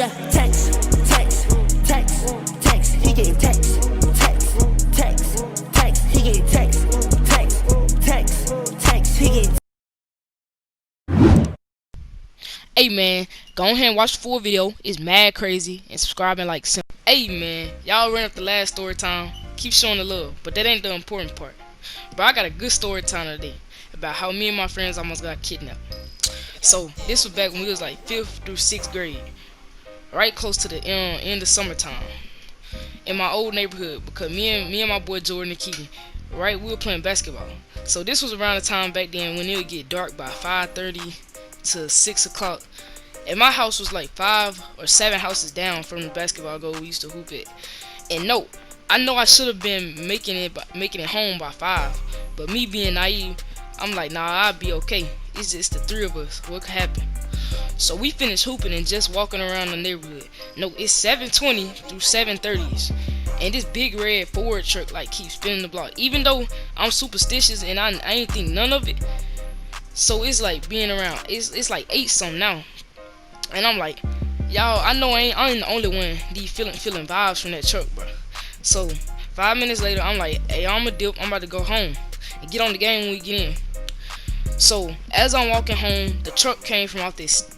Yeah, text, text, text, text. He getting text, text, text, text. He getting text, text, text, text. He getting. Hey man, go ahead and watch the full video. It's mad crazy, and subscribing like simple. Hey man, y'all ran up the last story time. Keep showing the love, but that ain't the important part. But I got a good story time today about how me and my friends almost got kidnapped. So this was back when we was like 5th through 6th grade, right close to the end of summertime, in my old neighborhood, because me and my boy Jordan and Keaton, right, we were playing basketball. So this was around the time back then when it would get dark by 5:30 to 6 o'clock. And my house was like 5 or 7 houses down from the basketball goal we used to hoop it. And no, I know I should have been making it home by 5, but me being naive, I'm like, nah, I'll be okay. It's just the 3 of us. What could happen? So we finished hooping and just walking around the neighborhood. No, it's 7:20 through 7:30s, and this big red Ford truck like keeps spinning the block. Even though I'm superstitious and I ain't think none of it, so it's like being around. It's like 8 something now, and I'm like, y'all, I know I ain't the only one feeling vibes from that truck, bro. So 5 minutes later, I'm like, hey, I'ma dip. I'm about to go home and get on the game when we get in. So as I'm walking home, the truck came from out this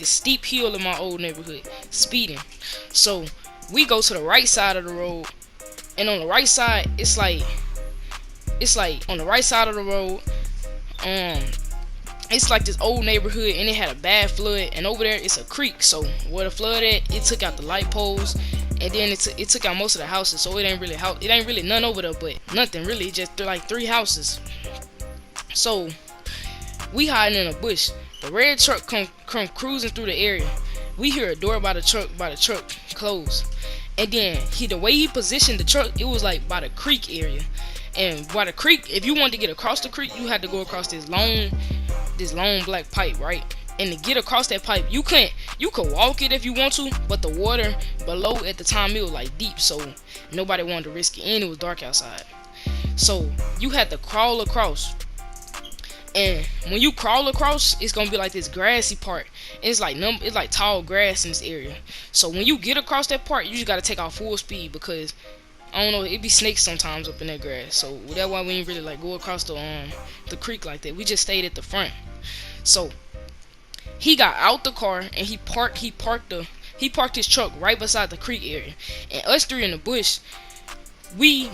steep hill in my old neighborhood, speeding. So we go to the right side of the road, and on the right side, it's like on the right side of the road, it's like this old neighborhood, and it had a bad flood, and over there it's a creek. So where the flood at, it took out the light poles, and then it took out most of the houses. So it ain't really none over there, but nothing really, just like 3 houses. So we hiding in a bush. The red truck come cruising through the area. We hear a door by the truck close, and then the way he positioned the truck, it was like by the creek area. And by the creek, if you wanted to get across the creek, you had to go across this long black pipe, right? And to get across that pipe, you could walk it if you want to, but the water below at the time, it was like deep, so nobody wanted to risk it, and it was dark outside. So you had to crawl across. And when you crawl across, it's gonna be like this grassy part. It's like tall grass in this area. So when you get across that part, you just gotta take off full speed, because I don't know, it be snakes sometimes up in that grass. So that's why we ain't really like go across the creek like that. We just stayed at the front. So he got out the car and he parked his truck right beside the creek area. And us 3 in the bush, we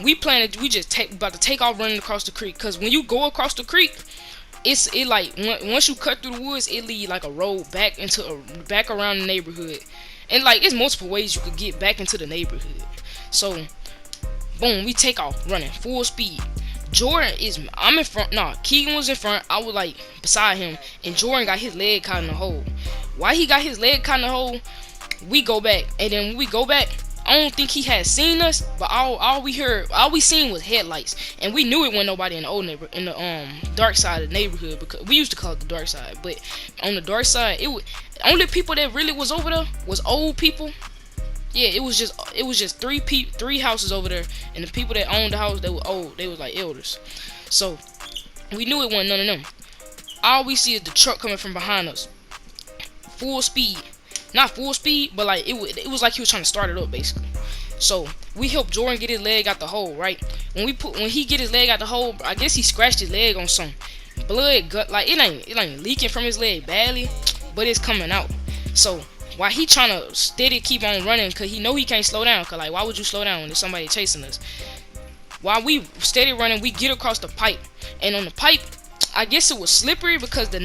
just about to take off running across the creek. Cause when you go across the creek, it like once you cut through the woods, it lead like a road back around the neighborhood, and like it's multiple ways you could get back into the neighborhood. So boom, we take off running full speed. I'm in front. Nah, Keegan was in front. I was like beside him, and Jordan got his leg caught in the hole. Why he got his leg caught in the hole? We go back, and then when we go back, I don't think he had seen us, but all we seen was headlights, and we knew it wasn't nobody in the dark side of the neighborhood, because we used to call it the dark side. But on the dark side, the only people that really was over there was old people. Yeah, it was just 3 houses over there, and the people that owned the house, they were old. They was like elders. So we knew it wasn't none of them. All we see is the truck coming from behind us, full speed. Not full speed, but like it was like he was trying to start it up basically. So we helped Jordan get his leg out the hole, right? When he get his leg out the hole, I guess he scratched his leg on something. Blood, like it ain't leaking from his leg badly, but it's coming out. So while he trying to steady keep on running, cause he know he can't slow down, cause like why would you slow down when there's somebody chasing us? While we steady running, we get across the pipe, and on the pipe, I guess it was slippery because that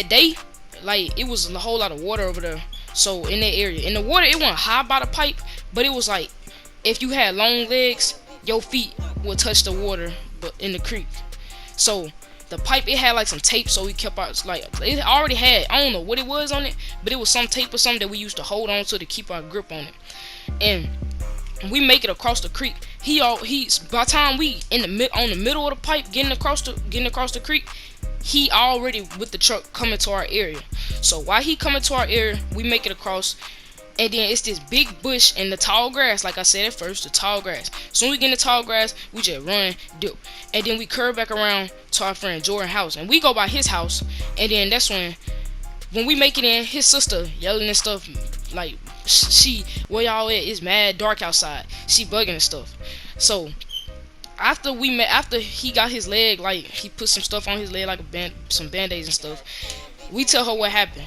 day, like it was a whole lot of water over there. So in that area, in the water, it wasn't high by the pipe, but it was like if you had long legs, your feet would touch the water, but in the creek. So the pipe, it had like some tape, so we kept out, like it already had, I don't know what it was on it, but it was some tape or something that we used to hold on to keep our grip on it. And we make it across the creek. By the time we on the middle of the pipe getting across the creek, he already with the truck coming to our area. So while he coming to our area, we make it across, and then it's this big bush and the tall grass. Like I said at first, the tall grass. So when we get in the tall grass, we just run, dip, and then we curve back around to our friend Jordan's house, and we go by his house, and then that's when when we make it in, his sister yelling and stuff, like she, where y'all at? It's mad dark outside. She bugging and stuff. So after he got his leg, like he put some stuff on his leg, like some band-aids and stuff. We tell her what happened.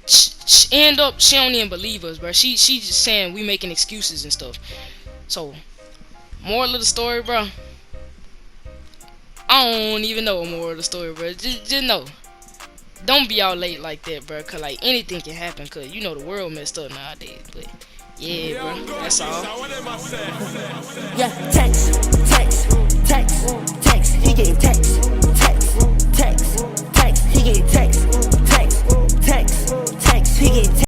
She don't even believe us, bro. She just saying we making excuses and stuff. So moral of the story, bro, I don't even know a moral of the story, bro. Just know, don't be out late like that, bro. Cause like anything can happen. Cause you know the world messed up nowadays. But yeah, bro, that's all. Yeah, text. He getting text.